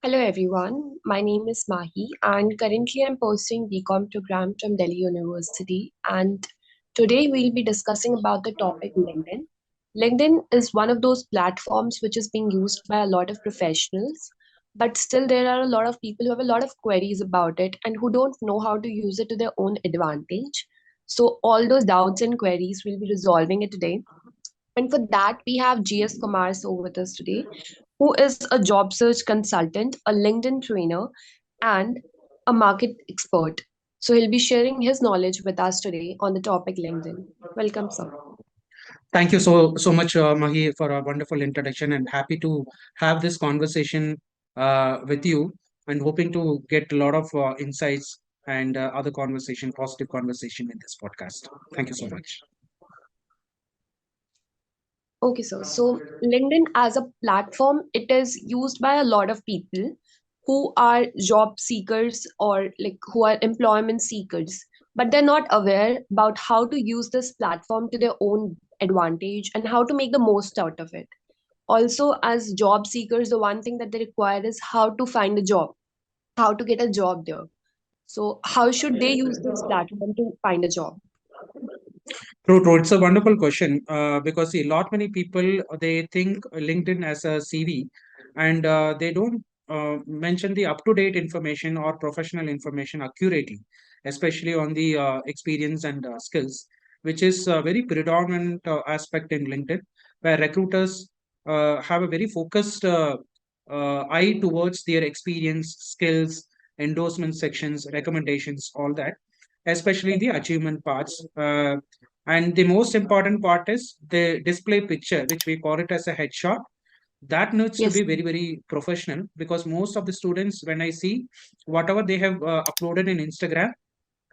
Hello everyone, my name is Mahi and currently I'm pursuing BCom program from Delhi University and today we'll be discussing about the topic LinkedIn. LinkedIn is one of those platforms which is being used by a lot of professionals, but still there are a lot of people who have a lot of queries about it and who don't know how to use it to their own advantage. So all those doubts and queries we'll be resolving it today. And for that, we have G.S.Kumar with us today, who is a job search consultant, a LinkedIn trainer, and a market expert. So he'll be sharing his knowledge with us today on the topic LinkedIn. Welcome, sir. Thank you so much, Mahi, for a wonderful introduction, and happy to have this conversation with you, and hoping to get a lot of insights and other conversation, positive conversation in this podcast. Thank you so much. Okay, sir. So LinkedIn as a platform, it is used by a lot of people who are job seekers or like who are employment seekers, but they're not aware about how to use this platform to their own advantage and how to make the most out of it. Also, as job seekers, the one thing that they require is how to find a job, how to get a job there. So, how should they use this platform to find a job? True, true. It's a wonderful question because see, a lot many people they think LinkedIn as a CV, and they don't mention the up-to-date information or professional information accurately, especially on the experience and skills, which is a very predominant aspect in LinkedIn, where recruiters have a very focused eye towards their experience, skills, endorsement sections, recommendations, all that, especially the achievement parts. And the most important part is the display picture, which we call it as a headshot. That needs to Yes, be very, very professional because most of the students, when I see whatever they have uploaded in Instagram,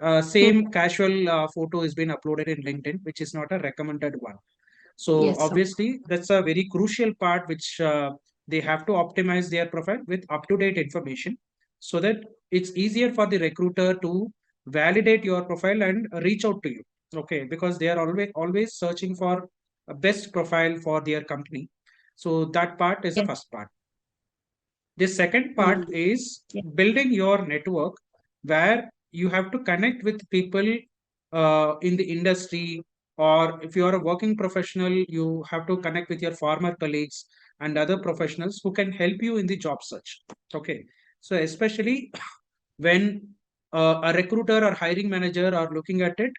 mm, same casual photo has been uploaded in LinkedIn, which is not a recommended one. So yes, sir. obviously, that's a very crucial part which they have to optimize their profile with up-to-date information so that it's easier for the recruiter to validate your profile and reach out to you. Okay, because they are always searching for a best profile for their company. So that part is the Yes. first part. The second part Mm, is yes, building your network where you have to connect with people in the industry, or if you are a working professional, you have to connect with your former colleagues and other professionals who can help you in the job search. Okay. So, especially when a recruiter or hiring manager are looking at it,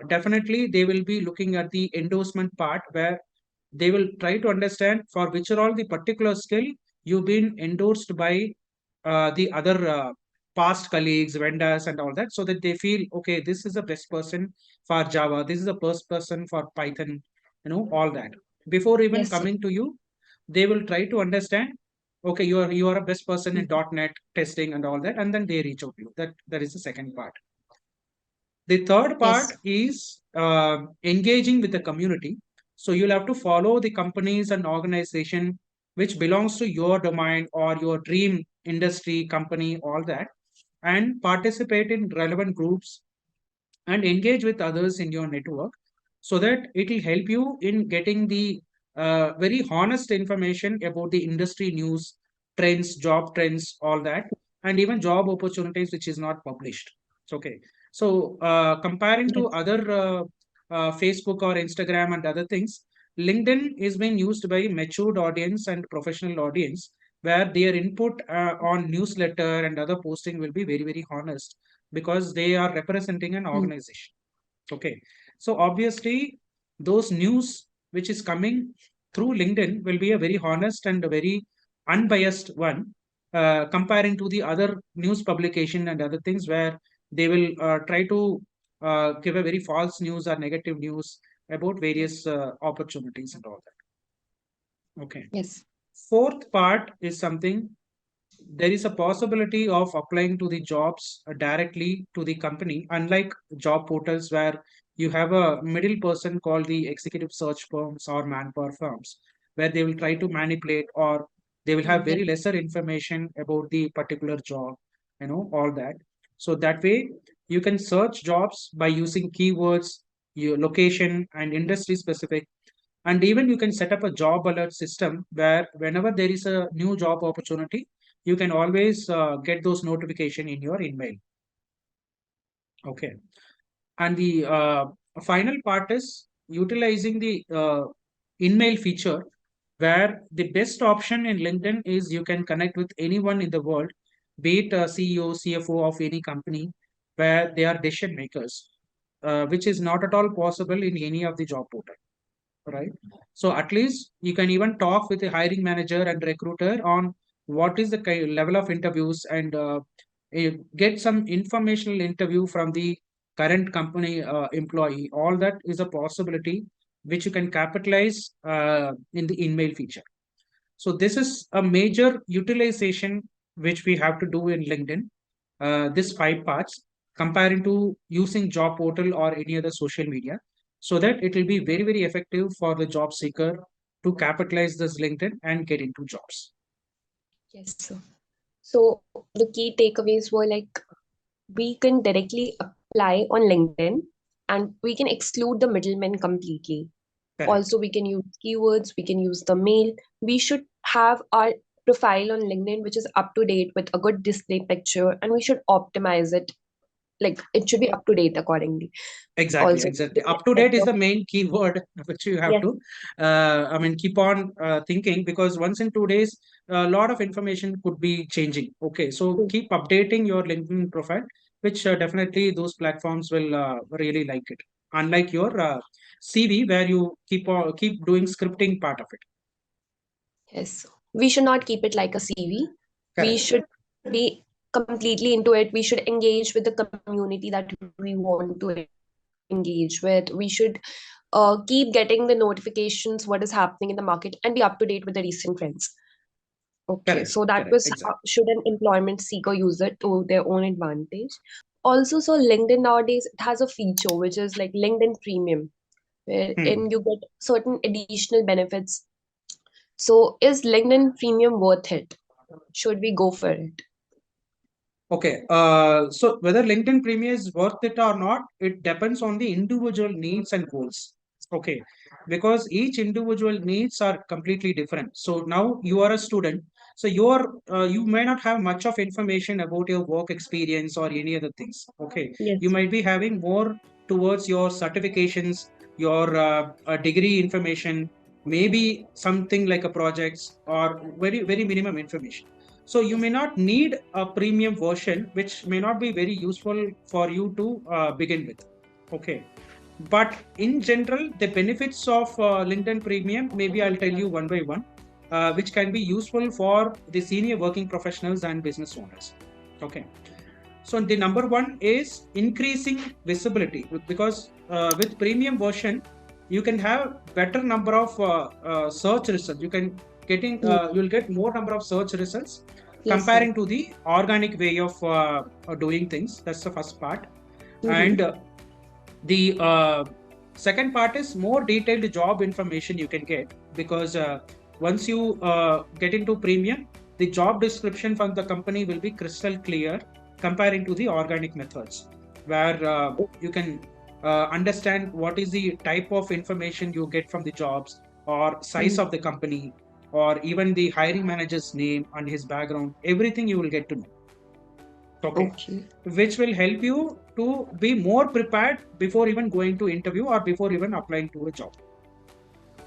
definitely they will be looking at the endorsement part where they will try to understand for which are all the particular skill you've been endorsed by the other past colleagues, vendors, and all that, so that they feel okay, this is the best person for Java, this is the best person for Python, all that. Before even yes, sir. coming to you, they will try to understand. Okay, you are a best person in Mm, .NET testing and all that, and then they reach out to you. That is the second part. The third yes, part is engaging with the community. So you'll have to follow the companies and organization which belongs to your domain or your dream industry, company, all that, and participate in relevant groups and engage with others in your network so that it will help you in getting the very honest information about the industry news, trends, job trends, all that, and even job opportunities which is not published. Okay. So comparing to yes, other Facebook or Instagram and other things, LinkedIn is being used by matured audience and professional audience where their input on newsletter and other posting will be very, very honest because they are representing an mm, organization. Okay. So obviously, those news which is coming through LinkedIn will be a very honest and a very unbiased one, comparing to the other news publication and other things where they will try to give a very false news or negative news about various opportunities and all that. Okay. yes, Fourth part is something, there is a possibility of applying to the jobs directly to the company, unlike job portals where you have a middle person called the executive search firms or manpower firms, where they will try to manipulate or they will have yes, very lesser information about the particular job, all that. So that way, you can search jobs by using keywords, your location, and industry specific, and even you can set up a job alert system where whenever there is a new job opportunity, you can always get those notification in your email. Okay. And the final part is utilizing the in-mail feature, where the best option in LinkedIn is you can connect with anyone in the world, be it a CEO, CFO of any company, where they are decision makers, which is not at all possible in any of the job portal, right? So at least you can even talk with the hiring manager and recruiter on what is the level of interviews, and get some informational interview from the current company employee. All that is a possibility which you can capitalize in the email feature. So this is a major utilization which we have to do in LinkedIn. This 5 parts, comparing to using job portal or any other social media, so that it will be very very effective for the job seeker to capitalize this LinkedIn and get into jobs. Yes, sir. So the key takeaways were like we can directly apply on LinkedIn and we can exclude the middlemen completely. Correct. Also, we can use keywords, we can use the mail. We should have our profile on LinkedIn, which is up to date with a good display picture, and we should optimize it. Like it should be up to date accordingly. Exactly, Also, exactly. the Up to date is better. the main keyword which you have Yes, to, I mean, keep on thinking, because once in 2 days, a lot of information could be changing. Okay, so true. keep updating your LinkedIn profile, which definitely those platforms will really like it. Unlike your CV, where you keep doing scripting part of it. Yes. We should not keep it like a CV. We Correct, should be completely into it. We should engage with the community that we want to engage with. We should keep getting the notifications, what is happening in the market, and be up to date with the recent trends. Okay, so that correct, was how correct, should exactly. an employment seeker use it to their own advantage. Also, so LinkedIn nowadays it has a feature which is like LinkedIn Premium, Hmm. wherein you get certain additional benefits. So, is LinkedIn Premium worth it? Should we go for it? Okay, so whether LinkedIn Premium is worth it or not, it depends on the individual needs and goals. Okay, because each individual needs are completely different. So now you are a student, so you may not have much of information about your work experience or any other things. Okay, you Yes. might be having more towards your certifications, your degree information, maybe something like a projects or very very minimum information. So you Yes. may not need a premium version, which may not be very useful for you to begin with. Okay. But in general, the benefits of LinkedIn Premium, maybe I'll tell you one by one, which can be useful for the senior working professionals and business owners. Okay. So the number one is increasing visibility, because with premium version, you can have better number of search results. Yes. You'll get more number of search results Yes, yes. comparing to the organic way of doing things. That's the first part. And Mm-hmm. the second part is more detailed job information you can get, because once you get into premium, the job description from the company will be crystal clear comparing to the organic methods, where you can understand what is the type of information you get from the jobs, or size Mm. of the company, or even the hiring manager's name and his background. Everything you will get to know. Okay, Okay. which will help you to be more prepared before even going to interview or before even applying to a job.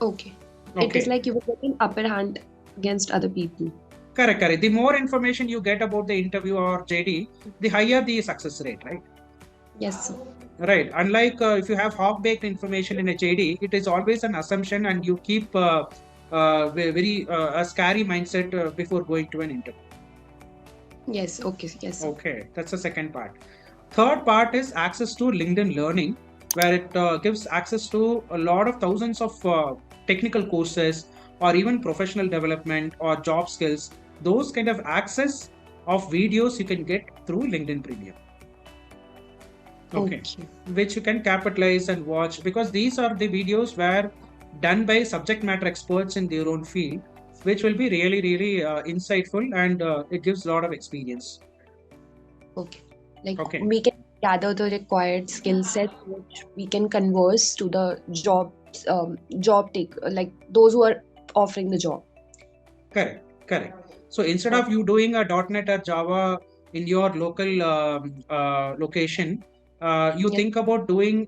Okay. It is Okay, like you will get an upper hand against other people. correct, correct. The more information you get about the interview or JD, the higher the success rate, right? Yes, sir. Right. Unlike if you have half-baked information in a JD, it is always an assumption, and you keep very a scary mindset before going to an interview. Yes, okay, yes, sir. Okay, that's the second part. Third part is access to LinkedIn Learning, where it gives access to a lot of thousands of technical courses, or even professional development or job skills. Those kind of access of videos you can get through LinkedIn Premium. Okay, Okay. which you can capitalize and watch, because these are the videos where done by subject matter experts in their own field, which will be really, really insightful, and it gives a lot of experience. Okay. Like Okay. we can gather the required skill set which we can converse to the job take like those who are offering the job. Correct, correct. So instead of Okay. you doing a .NET or Java in your local location, you Yep. think about doing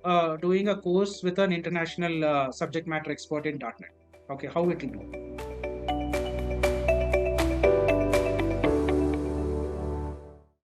a course with an international subject matter expert in .NET. Okay, how it will be?